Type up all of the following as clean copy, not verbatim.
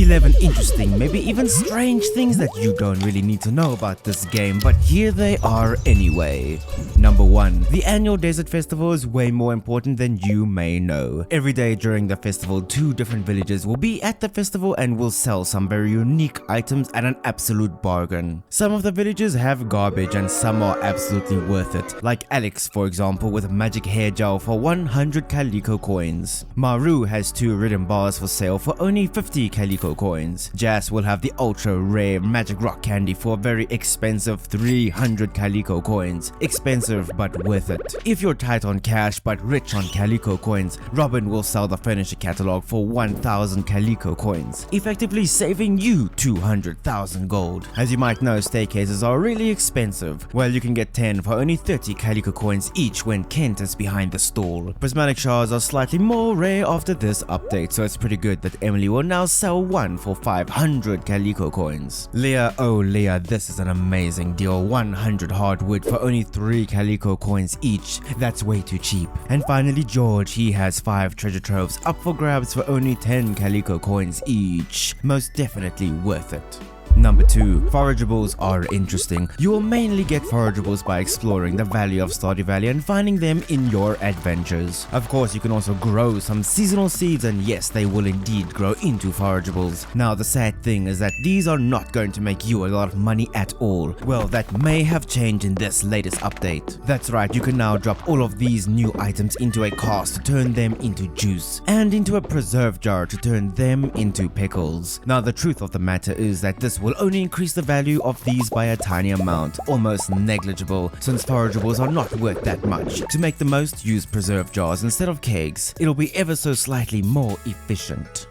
11 interesting, maybe even strange things that you don't really need to know about this game, but here they are anyway. Number 1. The annual Desert Festival is way more important than you may know. Every day during the festival, 2 different villages will be at the festival and will sell some very unique items at an absolute bargain. Some of the villages have garbage and some are absolutely worth it, like Alex for example with magic hair gel for 100 Calico coins. Maru has 2 Iridium bars for sale for only 50 Calico coins. Jas will have the ultra rare magic rock candy for a very expensive 300 Calico coins. Expensive but worth it. If you're tight on cash but rich on Calico coins, Robin will sell the furniture catalog for 1000 Calico coins, effectively saving you 200,000 gold. As you might know, staircases are really expensive. Well, you can get 10 for only 30 Calico coins each when Kent is behind the stall. Prismatic shards are slightly more rare after this update, so it's pretty good that Emily will now sell 1 for 500 Calico coins. Leah, oh Leah, this is an amazing deal. 100 hardwood for only 3 Calico coins each. That's way too cheap. And finally George, he has 5 treasure troves up for grabs for only 10 Calico coins each. Most definitely worth it. Number 2. Forageables are interesting. You will mainly get forageables by exploring the valley of Stardew Valley and finding them in your adventures. Of course, you can also grow some seasonal seeds, and yes, they will indeed grow into forageables. Now, the sad thing is that these are not going to make you a lot of money at all. Well, that may have changed in this latest update. That's right, you can now drop all of these new items into a cask to turn them into juice, and into a preserve jar to turn them into pickles. Now, the truth of the matter is that this will only increase the value of these by a tiny amount, almost negligible, since forageables are not worth that much. To make the most, use preserve jars instead of kegs. It'll be ever so slightly more efficient.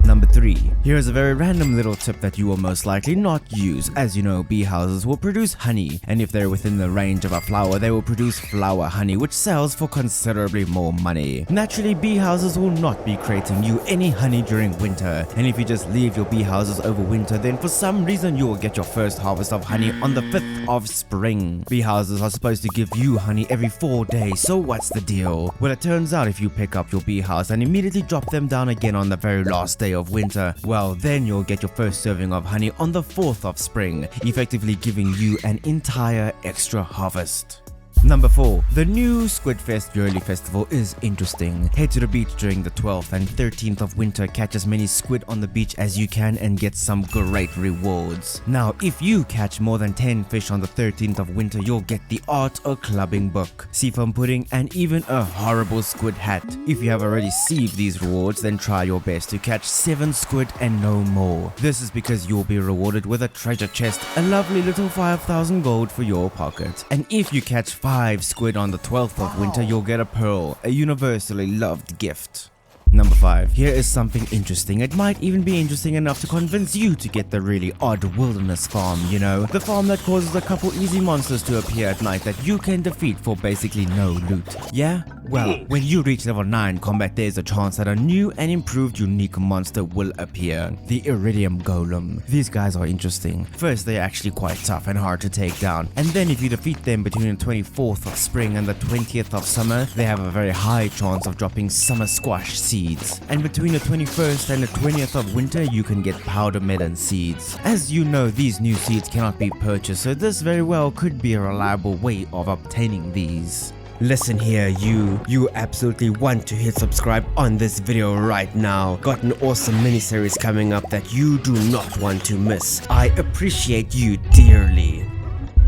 Number 3. Here's a very random little tip that you will most likely not use. As you know, bee houses will produce honey, and if they're within the range of a flower, they will produce flower honey, which sells for considerably more money. Naturally, bee houses will not be creating you any honey during winter, and if you just leave your bee houses over winter, then for some reason you will get your first harvest of honey on the 5th of spring. Bee houses are supposed to give you honey every 4 days, so what's the deal? Well, it turns out if you pick up your bee house and immediately drop them down again on the very last day of winter, well, then you'll get your first serving of honey on the 4th of spring, effectively giving you an entire extra harvest. Number 4. The new Squidfest yearly festival is interesting. Head to the beach during the 12th and 13th of winter, catch as many squid on the beach as you can and get some great rewards. Now, if you catch more than 10 fish on the 13th of winter, you'll get the art or clubbing book, seafoam pudding, and even a horrible squid hat. If you have already received these rewards, then try your best to catch 7 squid and no more. This is because you'll be rewarded with a treasure chest, a lovely little 5,000 gold for your pocket. And if you catch 5 squid on the 12th of winter, you'll get a pearl, a universally loved gift. Number 5. Here is something interesting. It might even be interesting enough to convince you to get the really odd wilderness farm, you know, the farm that causes a couple easy monsters to appear at night that you can defeat for basically no loot. Yeah? Well, when you reach level 9 combat, there's a chance that a new and improved unique monster will appear, the Iridium Golem. These guys are interesting. First, they're actually quite tough and hard to take down, and then if you defeat them between the 24th of spring and the 20th of summer, they have a very high chance of dropping summer squash seeds. And between the 21st and the 20th of winter, you can get powder melon seeds. As you know, these new seeds cannot be purchased, so this very well could be a reliable way of obtaining these. Listen here, you absolutely want to hit subscribe on this video right now. Got an awesome miniseries coming up that you do not want to miss. I appreciate you dearly.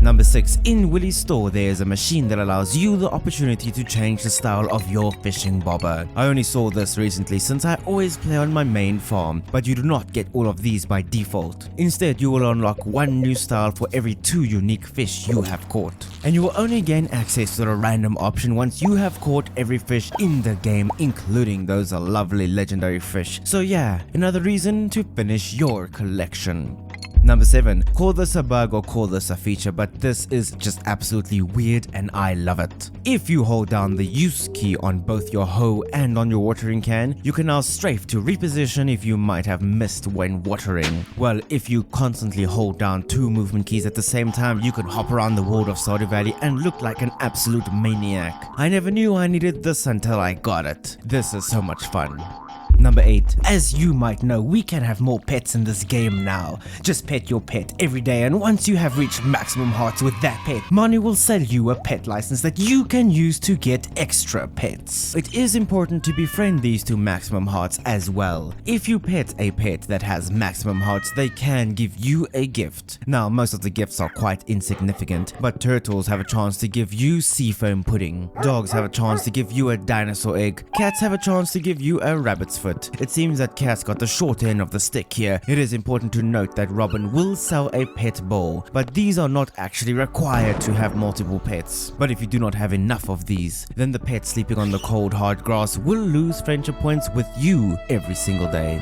Number 6. In Willy's store, there is a machine that allows you the opportunity to change the style of your fishing bobber. I only saw this recently since I always play on my main farm, but you do not get all of these by default. Instead, you will unlock 1 new style for every 2 unique fish you have caught. And you will only gain access to the random option once you have caught every fish in the game, including those lovely legendary fish. So yeah, another reason to finish your collection. Number 7. Call this a bug or call this a feature, but this is just absolutely weird and I love it. If you hold down the use key on both your hoe and on your watering can, you can now strafe to reposition if you might have missed when watering. Well, if you constantly hold down 2 movement keys at the same time, you can hop around the world of Stardew Valley and look like an absolute maniac. I never knew I needed this until I got it. This is so much fun. Number 8. As you might know, we can have more pets in this game now. Just pet your pet every day, and once you have reached maximum hearts with that pet, Money will sell you a pet license that you can use to get extra pets. It is important to befriend these to maximum hearts as well. If you pet a pet that has maximum hearts, they can give you a gift. Now, most of the gifts are quite insignificant, but turtles have a chance to give you seafoam pudding. Dogs have a chance to give you a dinosaur egg. Cats have a chance to give you a rabbit's foot. It seems that Cats got the short end of the stick here. It is important to note that Robin will sell a pet bowl, but these are not actually required to have multiple pets. But if you do not have enough of these, then the pet sleeping on the cold hard grass will lose friendship points with you every single day.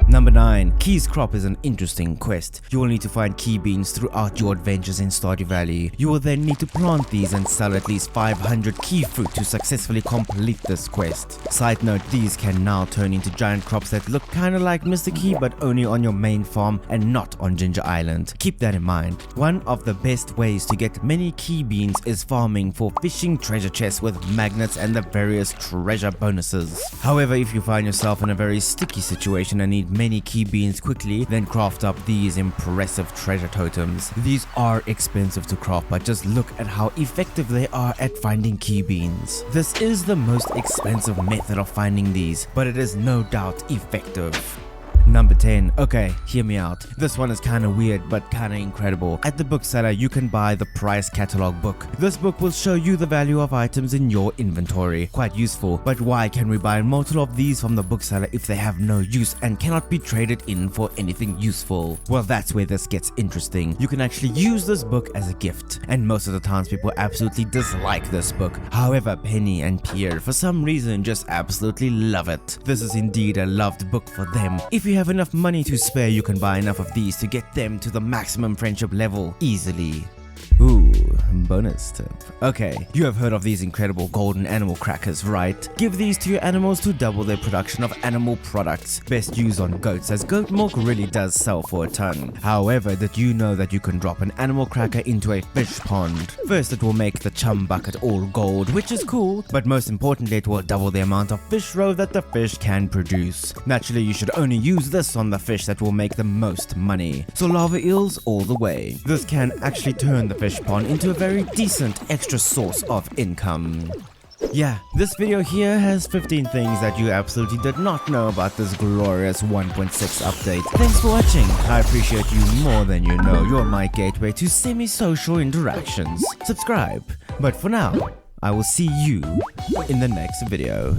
Number 9. Keys Crop is an interesting quest. You will need to find key beans throughout your adventures in Stardew Valley. You will then need to plant these and sell at least 500 key fruit to successfully complete this quest. Side note, these can now turn into giant crops that look kinda like Mr. Key, but only on your main farm and not on Ginger Island. Keep that in mind. One of the best ways to get many key beans is farming for fishing treasure chests with magnets and the various treasure bonuses. However, if you find yourself in a very sticky situation and need many key beans quickly, then craft up these impressive treasure totems. These are expensive to craft, but just look at how effective they are at finding key beans. This is the most expensive method of finding these, but it is no doubt effective. Number 10. Okay, hear me out. This one is kinda weird but kinda incredible. At the bookseller, you can buy the price catalog book. This book will show you the value of items in your inventory. Quite useful, but why can we buy multiple of these from the bookseller if they have no use and cannot be traded in for anything useful? Well, that's where this gets interesting. You can actually use this book as a gift, and most of the times people absolutely dislike this book. However, Penny and Pierre, for some reason, just absolutely love it. This is indeed a loved book for them. If you have enough money to spare, you can buy enough of these to get them to the maximum friendship level easily. Ooh, bonus tip. Okay, you have heard of these incredible golden animal crackers, right? Give these to your animals to double their production of animal products. Best used on goats, as goat milk really does sell for a ton. However, did you know that you can drop an animal cracker into a fish pond? First, it will make the chum bucket all gold, which is cool, but most importantly, it will double the amount of fish roe that the fish can produce. Naturally, you should only use this on the fish that will make the most money. So lava eels all the way. This can actually turn the fish pond into a very decent extra source of income. Yeah, this video here has 15 things that you absolutely did not know about this glorious 1.6 update. Thanks for watching. I appreciate you more than you know. You're my gateway to semi-social interactions. Subscribe. But for now, I will see you in the next video.